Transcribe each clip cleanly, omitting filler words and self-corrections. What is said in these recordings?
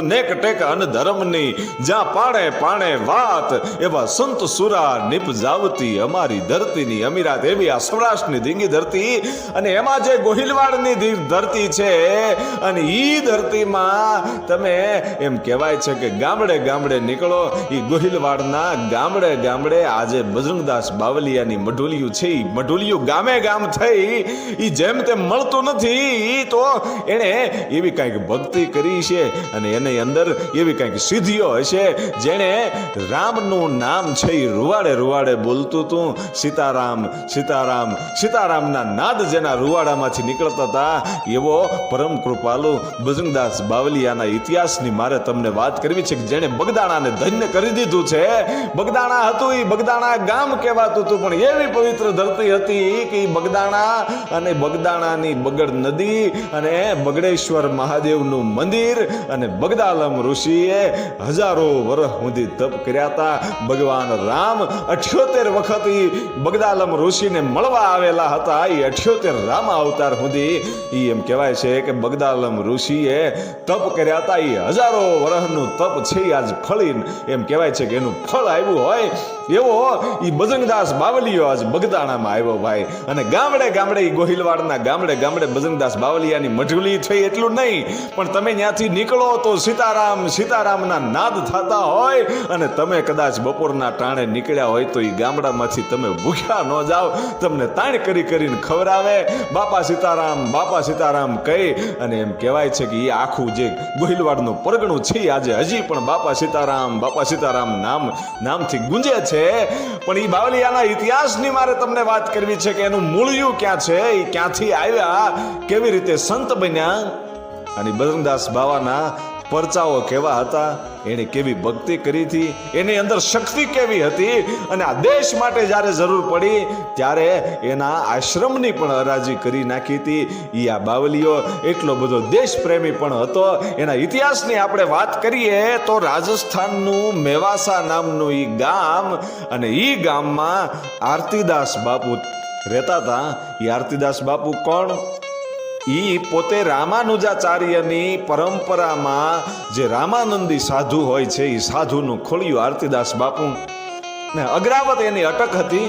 નેક ટેક અન ધર્મની જ્યાં પાણે પાણે વાત એવા સંત સુરા નિપજાવતી અમારી ધરતીની અમીરાત એવી આ સૌરાષ્ટ્રની ધીંગી ધરતી અને એમાં જે ગોહિલવાડની ધરતી છે અને ઈ ધરતીમાં તમે એમ કહેવાય છે કે ગામડે ગામડે નીકળો ઈ ગોહિલવાડના ગામડે ગામડે આજે બજરંગદાસ બાવલિયાની મઢુલિયું છે ઈ મઢુલિયું ગામે ગામ થઈ ઈ જેમ તેમ મળતું નથી ઈ તો એણે એવી કંઈક ભક્તિ કરી છે અને એની અંદર એવી કંઈક સિદ્ધિઓ હશે જેણે રામનું નામ છે એ રૂવાડે રૂવાડે બોલતું હતું સીતારામ સીતારામ સીતારામના નાદ જેના રૂવાડામાંથી નીકળતા હતા એવો પરમ કૃપાલુ બજરંગદાસ બાવલિયાના ઇતિહાસની મારે તમને વાત કરવી છે કે જેણે બગદાણાને ધન્ય કરી દીધું છે બગદાણા હતું એ બગદાણા ગામ કહેવાતું હતું પણ એવી પવિત્ર ધરતી હતી કે બગદાણા અને બગદાણાની બગડ નદી અને બગડેશ્વર મહાદેવનું મંદિર અને બગદાલમ ઋષિએ હજારો વર્ષ સુધી તપ કર્યા હતા ભગવાન રામ 78 વખત બગદાલમ ઋષિને મળવા આવેલા હતા એ 78 રામ અવતાર સુધી એમ કહેવાય છે કે બગદાલમ ઋષિએ તપ કર્યા હતા એ હજારો વર્ષનું તપ છે આજ ફળીને એમ કહેવાય છે કે એનું ફળ આવ્યું હોય એવો એ બજરંગદાસ બાવલિયો આજ બગદાણામાં આવ્યો ભાઈ અને ગામડે ગામડે ગોહિલવાડના ગામડે ગામડે બજરંગદાસ બાવલિયાની મઢુલી થઈ એટલું નહીં પણ તમે ત્યાંથી નીકળો તો સીતારામ સીતારામના નાદ થતા હોય અને તમે કદાચ બપોરના ટાણે નીકળ્યા હોય તો એ ગામડામાંથી તમે ભૂખ્યા ન જાઓ તમને તાણ કરી કરીને ખવડાવે બાપા સીતારામ કહી અને એમ કહેવાય છે કે એ આખું જે ગોહિલવાડનું પરગણું છે આજે હજી પણ બાપા સીતારામ નામથી ગુંજે છે પણ એ બાવલિયાના ઇતિહાસની મારે તમને વાત કરવી છે કે એનું મૂળિયું ક્યાં છે એ ક્યાંથી આવ્યા કેવી રીતે સંત બન્યા અને બજરંગદાસ બાવાના પરચાઓ કેવા હતા એને કેવી ભક્તિ કરી હતી એની અંદર શક્તિ કેવી હતી અને આ દેશ માટે જ્યારે જરૂર પડી ત્યારે એના આશ્રમની પણ હરાજી કરી નાખી હતી એ આ બાવલિયો એટલો બધો દેશ પ્રેમી પણ હતો એના ઇતિહાસની આપણે વાત કરીએ તો રાજસ્થાનનું મેવાસા નામનું એ ગામ અને એ ગામમાં આરતીદાસ બાપુ રહેતા હતા એ આરતીદાસ બાપુ કોણ ઈ પોતે રામાનુજાચાર્યની પરંપરામાં જે રામાનંદી સાધુ હોય છે એ સાધુનું ખોલ્યું આરતીદાસ બાપુ ને અગ્રાવત એની અટક હતી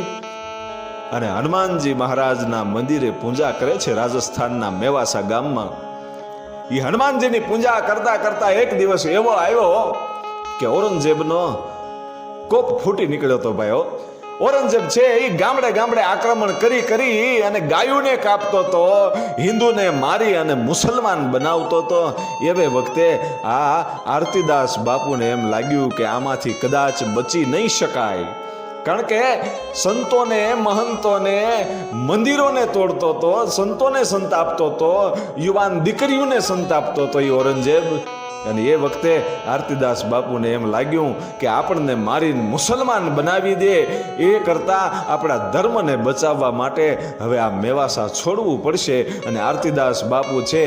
અને હનુમાનજી મહારાજના મંદિરે પૂજા કરે છે રાજસ્થાનના મેવાસા ગામમાં એ હનુમાનજીની પૂજા કરતા કરતા એક દિવસ એવો આવ્યો કે ઔરંગઝેબનો કોપ ફૂટી નીકળ્યો હતો ભાઈઓ ઔરંગઝેબ છે એ ગામડે ગામડે આક્રમણ કરી અને ગાયોને કાપતો હતો હિન્દુને મારી અને મુસલમાન બનાવતો હતો એવે વખતે આ આરતીદાસ બાપુને એમ લાગ્યું કે આમાંથી કદાચ બચી નહીં શકાય કારણ કે સંતોને મહંતોને મંદિરોને તોડતો હતો સંતોને સંતાપતો હતો યુવાન દીકરીઓને સંતાપતો હતો એ ઔરંગઝેબ અને એ વખતે આરતીદાસ બાપુને એમ લાગ્યું કે આપણને મારીને મુસલમાન બનાવી દે એ કરતા આપણા ધર્મને બચાવવા માટે હવે આ મેવાસા છોડવું પડશે અને આરતીદાસ બાપુ છે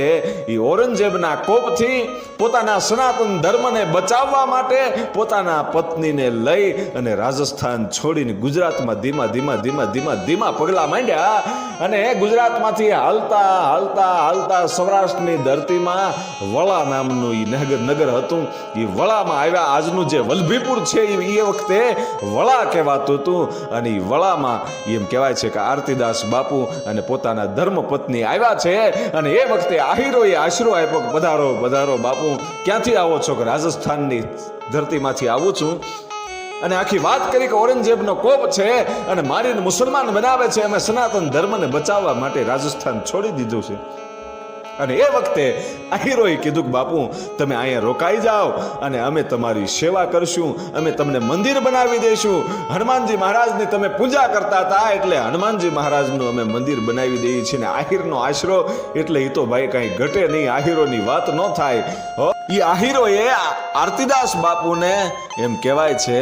એ ઔરંગઝેબના કોપથી પોતાના સનાતન ધર્મને બચાવવા માટે પોતાના પત્નીને લઈ અને રાજસ્થાન છોડીને ગુજરાતમાં ધીમા પગલા માંડ્યા અને ગુજરાતમાંથી હાલતા સૌરાષ્ટ્રની ધરતીમાં વળા નામનું નગર હતું એ વળામાં આવ્યા આજનું જે વલભીપુર છે એ વખતે વળા કહેવાતું હતું અને એ વળામાં એમ કહેવાય છે કે આરતીદાસ બાપુ અને પોતાના ધર્મપત્ની આવ્યા છે અને એ વખતે આહિરોએ આશરો આપ્યો કે પધારો બાપુ ક્યાંથી આવો છો કે રાજસ્થાનની ધરતીમાંથી આવું છું અને આખી વાત કરી કે ઔરંગઝેબનો કોપ છે અને મારીને મુસલમાન બનાવે છે અમે સનાતન ધર્મને બચાવવા માટે રાજસ્થાન છોડી દીધું છે અને એ વખતે આહિરોએ કીધું કે બાપુ તમે અહીંયા રોકાઈ જાઓ અને અમે તમારી સેવા કરશું અમે તમને મંદિર બનાવી દઈશું હનુમાનજી મહારાજની તમે પૂજા કરતા હતા એટલે હનુમાનજી મહારાજનું અમે મંદિર બનાવી દઈએ છીએ ને આહિરનો આશરો એટલે એ તો ભાઈ કાંઈ ઘટે નહીં આહિરોની વાત ન થાય એ આહિરોએ આરતીદાસ બાપુને એમ કહેવાય છે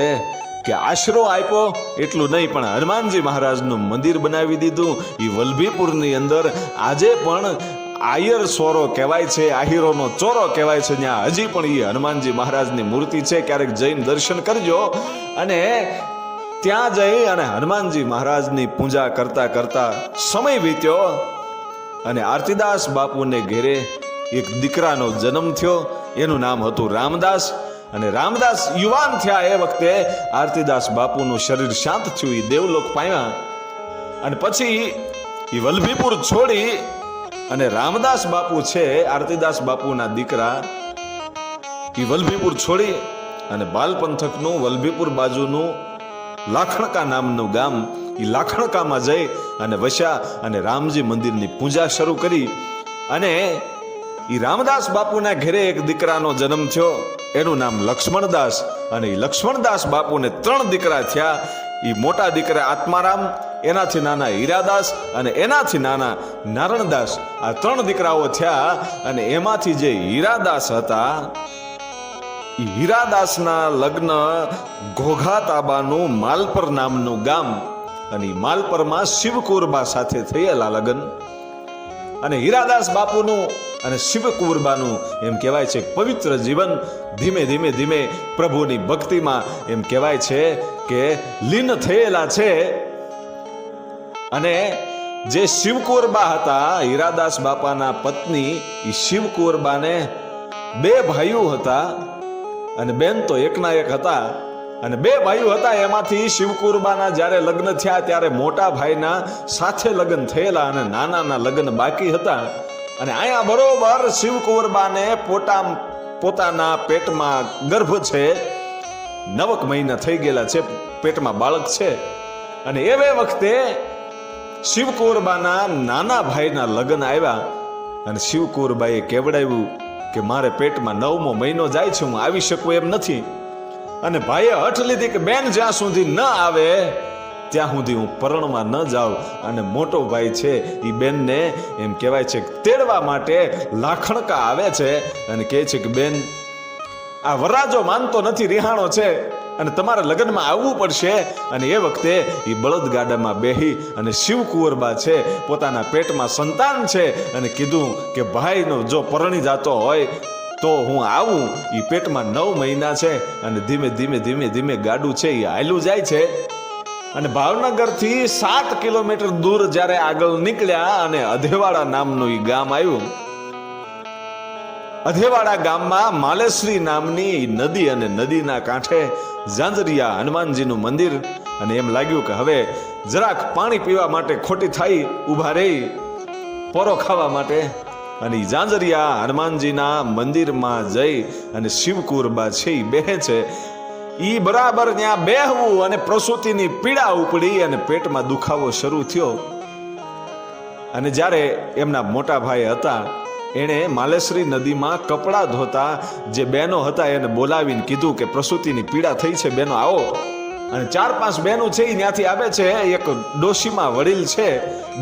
કે આશરો આપ્યો એટલું નહીં પણ હનુમાનજી મહારાજનું મંદિર બનાવી દીધું એ વલભીપુરની અંદર આજે પણ આયર સોરો કહેવાય છે આહિરોનો ચોરો કહેવાય છે ત્યાં હજી પણ એ હનુમાનજી મહારાજની મૂર્તિ છે ક્યારેક જઈને દર્શન કરજો અને ત્યાં જઈ અને હનુમાનજી મહારાજની પૂજા કરતા સમય વીત્યો અને આરતીદાસ બાપુને ઘેરે એક દીકરાનો જન્મ થયો એનું નામ હતું રામદાસ. અને રામદાસ યુવાન થયા એ વખતે આરતીદાસ બાપુનું શરીર શાંત થયું, એ દેવલોક પામ્યા. અને પછી એ વલ્લભીપુર છોડી અને રામદાસ બાપુ છે આરતીદાસ બાપુના દીકરા, એ વલ્લભીપુર છોડી અને બાલ પંથકનું વલ્લભીપુર બાજુનું લાખણકા નામનું ગામ, એ લાખણકામાં જઈ અને વસ્યા અને રામજી મંદિરની પૂજા શરૂ કરી. અને એ રામદાસ બાપુના ઘરે એક દીકરાનો જન્મ થયો, એનું નામ લક્ષ્મણદાસ. અને એ લક્ષ્મણદાસ બાપુને 3 દીકરા થયા. એ મોટા દીકરા આત્મારામ, એનાથી નાના હીરાદાસ અને એનાથી નાના નારણદાસ. આ 3 દીકરાઓ થયા. અને એમાંથી જે હીરાદાસ હતા, એ હીરાદાસના લગ્ન ઘોઘા તાબાનું માલપર નામનું ગામ, અને માલપરમાં શિવકુરબા સાથે થયેલા લગ્ન. અને હીરાદાસ બાપુનું અને શિવકુરબાનું એમ કહેવાય છે પવિત્ર જીવન ધીમે ધીમે ધીમે પ્રભુની ભક્તિમાં એમ કહેવાય છે કે લીન થયેલા છે. અને જે શિવકુરબા હતા, હીરાદાસ બાપાના પત્ની, એ શિવકુરબાને 2 ભાઈઓ હતા અને બેન તો એકના એક હતા. અને 2 ભાઈઓ હતા, એમાંથી શિવકુરબાના જ્યારે લગ્ન થયા ત્યારે મોટા ભાઈના સાથે લગ્ન થયેલા અને નાનાના લગ્ન બાકી હતા. અને અહીંયા બરોબર શિવકુરબાને પોતાના પેટમાં ગર્ભ છે, 9 મહિના થઈ ગયેલા છે, પેટમાં બાળક છે. અને એ વખતે શિવકુરબાના નાના ભાઈના લગ્ન આવ્યા અને શિવકુરબાએ કેવડાવ્યું કે મારે પેટમાં 9મો મહિનો જાય છે, હું આવી શકું એમ નથી. અને ભાઈએ હઠ લીધી કે બેન જ્યાં સુધી ન આવે ત્યાં સુધી હું પરણવા ન જાઉં. અને મોટો ભાઈ છે એ બેનને એમ કહેવાય છે તેડવા માટે લાખણકા આવે છે અને કહે છે કે બેન, આ વરરાજો માનતો નથી, રિહાણો છે, અને તમારે લગ્નમાં આવવું પડશે. અને એ વખતે એ બળદગાડામાં બેહી અને શિવકુંવરબા છે, પોતાના પેટમાં સંતાન છે, અને કીધું કે ભાઈનો જો પરણી જાતો હોય તો હું આવું. એ પેટમાં 9 મહિના છે અને ધીમે ધીમે ધીમે ધીમે ગાડું છે એ હાલ્યું જાય છે. અને ભાવનગરથી 7 કિલોમીટર દૂર જ્યારે આગળ નીકળ્યા અને અધેવાડા નામનું એ ગામ આવ્યું. અધેવાડા ગામમાં માલેશ્રી નામની નદી અને નદીના કાંઠે ઝાંઝરિયા હનુમાનજીનું મંદિર. અને એમ લાગ્યું કે હવે જરાક પાણી પીવા માટે ખોટી થઈ ઊભા રહી પોરો ખાવા માટે. અને ઝાંઝરિયા હનુમાનજીના મંદિરમાં જઈ અને શિવકુરબા છે એ બેહે છે. ઈ બરાબર ત્યાં બેહવું અને પ્રસૂતિની પીડા ઉપડી અને પેટમાં દુખાવો શરૂ થયો. અને જ્યારે એમના મોટા ભાઈ હતા, એણે માલેશ્રી નદીમાં કપડાં ધોતા જે બહેનો હતા એને બોલાવીને કીધું કે પ્રસૂતિની પીડા થઈ છે, બહેનો આવો. અને 4-5 બહેનો છે એ ત્યાંથી આવે છે. એક ડોશીમાં વડીલ છે,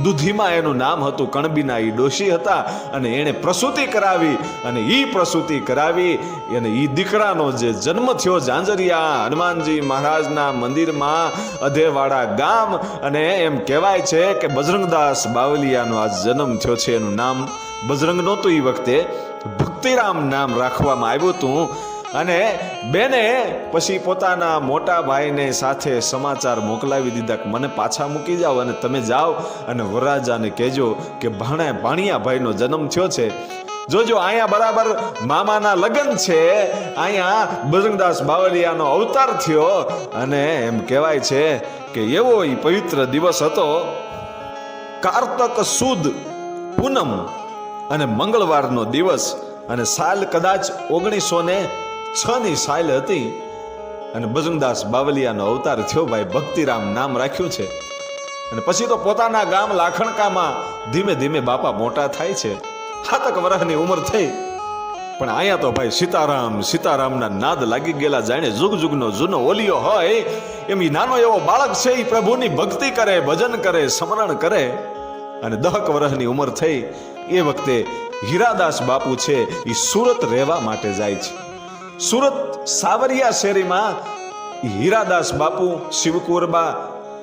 દૂધીમાં એનું નામ હતું, કણબીના એ ડોશી હતા. અને એણે પ્રસૂતિ કરાવી અને ઈ પ્રસૂતિ કરાવી અને ઈ દીકરાનો જે જન્મ થયો ઝાંઝરિયા હનુમાનજી મહારાજના મંદિરમાં અધેવાડા ગામ. અને એમ કહેવાય છે કે બજરંગદાસ બાવલિયાનો આ જન્મ થયો છે. એનું નામ બજરંગ નહોતું, એ વખતે ભક્તિરામ નામ રાખવામાં આવ્યું હતું. અને બેને પછી પોતાના મોટા ભાઈને સાથે સમાચાર મોકલાવી દીધા કે મને પાછા મૂકી જાઓ અને તમે જાઓ અને વરરાજાને કહેજો કે ભાણિયા ભાઈનો જન્મ થયો છે. જોજો અહીંયા બરાબર મામાના લગ્ન છે, અહીંયા બજરંગદાસ બાવલિયાનો અવતાર થયો. અને એમ કહેવાય છે કે એવો એ પવિત્ર દિવસ હતો. કારતક સુદ પૂનમ અને મંગળવારનો દિવસ. અને સાલ કદાચ 1906ની સાલ હતી. અને બજરંગદાસ બાવલિયાનો અવતાર થયો. ભાઈ ભક્તિરામ નામ રાખ્યું છે. અને પછી તો પોતાના ગામ લાખણકામાં ધીમે ધીમે બાપા મોટા થાય છે. 7 વર્ષની ઉંમર થઈ. પણ અહીંયા તો ભાઈ સીતારામ સીતારામના નાદ લાગી ગયેલા, જાણે જુગ જુગનો જૂનો ઓલિયો હોય એમ ઈ નાનો એવો બાળક છે, એ પ્રભુની ભક્તિ કરે, ભજન કરે, સ્મરણ કરે. અને 10 વર્ષની ઉંમર થઈ એ વખતે હીરાદાસ બાપુ છે એ સુરત રહેવા માટે જાય છે. સુરત સાવરિયા શેરીમાં હીરાદાસ બાપુ, શિવકુરબા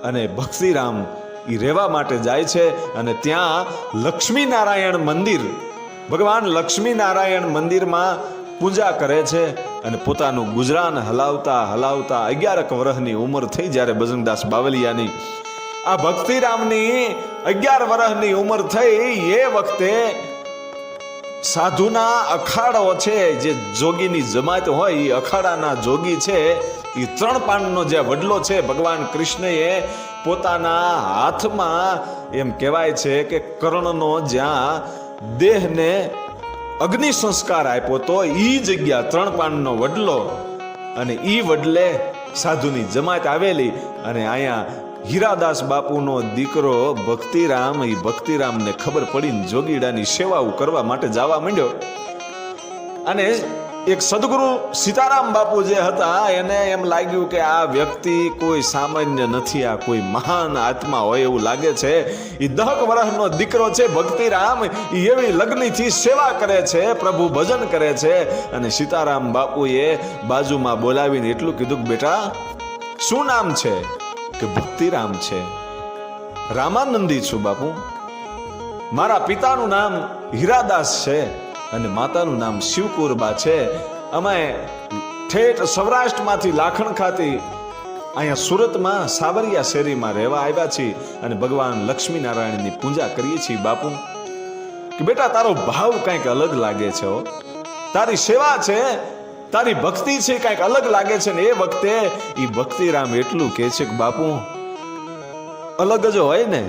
અને ભક્તિરામ એ રહેવા માટે જાય છે. અને ત્યાં લક્ષ્મી નારાયણ મંદિર, ભગવાન લક્ષ્મી નારાયણ મંદિરમાં પૂજા કરે છે. અને પોતાનું ગુજરાન હલાવતા હલાવતા 11 વર્ષની ઉંમર થઈ જ્યારે બજરંગદાસ બાવલિયાની, આ ભક્તિરામની 11 વર્ષની ઉંમર થઈ એ વખતે સાધુના અખાડાઓ છે, જે જોગીની જમાત હોય એ અખાડાના જોગી છે, એ 3 પાનનો જે વડલો છે ભગવાન કૃષ્ણએ પોતાના હાથમાં, એમ કહેવાય છે કે કર્ણનો જ્યાં દેહને અગ્નિ સંસ્કાર આપ્યો તો એ જગ્યા 3 પાનનો વડલો, અને એ વડલે સાધુની જમાત આવેલી. અને અહીંયા હીરાદાસ બાપુનો દીકરો ભક્તિરામ, એ ભક્તિરામને ખબર પડીને જોગીડાની સેવાઓ કરવા માટે જવા માંડ્યો. અને એક સદગુરુ સીતારામ બાપુ જે હતા એને એમ લાગ્યું કે આ વ્યક્તિ કોઈ સામાન્ય નથી, આ કોઈ મહાન આત્મા હોય એવું લાગે છે. એ 10 વર્ષનો દીકરો છે ભક્તિરામ, એ એવી લગ્નથી સેવા કરે છે, પ્રભુ ભજન કરે છે. અને સીતારામ બાપુએ બાજુમાં બોલાવીને એટલું કીધું કે બેટા શું નામ છે? કે ભક્તિરામ છે. રામાનંદી છું બાપુ. મારા પિતાનું નામ હીરાદાસ છે અને માતાનું નામ શિવકુરબા છે. અમે ઠેઠ સૌરાષ્ટ્રમાંથી લાખણ ખાતી અહીંયા સુરતમાં સાવરિયા શેરીમાં રહેવા આવ્યા છીએ અને ભગવાન લક્ષ્મીનારાયણની પૂજા કરીએ છીએ બાપુ. કે બેટા તારો ભાવ કંઈક અલગ લાગે છે, તારી સેવા છે, તારી ભક્તિ છે કંઈક અલગ લાગે છે. ને એ વખતે એ ભક્તિરામ એટલું કહે છે કે બાપુ અલગ જ હોય ને,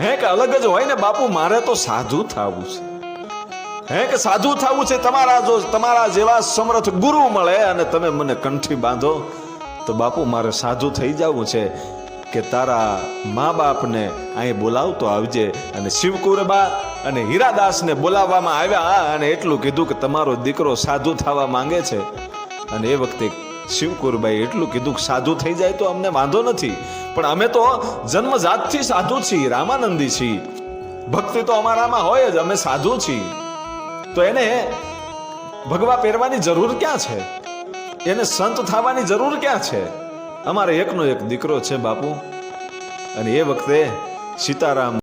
હે કે અલગ જ હોય ને બાપુ, મારે તો સાધુ થવું છે, હે કે સાધુ થવું છે. તમારા જેવા સમર્થ ગુરુ મળે અને તમે મને કંઠી બાંધો તો બાપુ મારે સાધુ થઈ જવું છે. કે તારા મા બાપને અહીં બોલાવતો આવજે. અને શિવકુરબા અને હીરાદાસને બોલાવવામાં આવ્યા અને એટલું કીધું કે તમારો દીકરો સાધુ થવા માંગે છે. અને એ વખતે શિવકુરબાએ એટલું કીધું કે સાધુ થઈ જાય તો અમને વાંધો નથી, પણ અમે તો જન્મજાતથી સાધુ છીએ, રામાનંદી છીએ, ભક્તિ તો અમારામાં હોય જ, અમે સાધુ છીએ. તો એને ભગવા પહેરવાની જરૂર ક્યાં છે? એને સંત થવાની જરૂર ક્યાં છે? અમારે એકનો એક દીકરો છે બાપુ. અને એ વખતે સીતારામ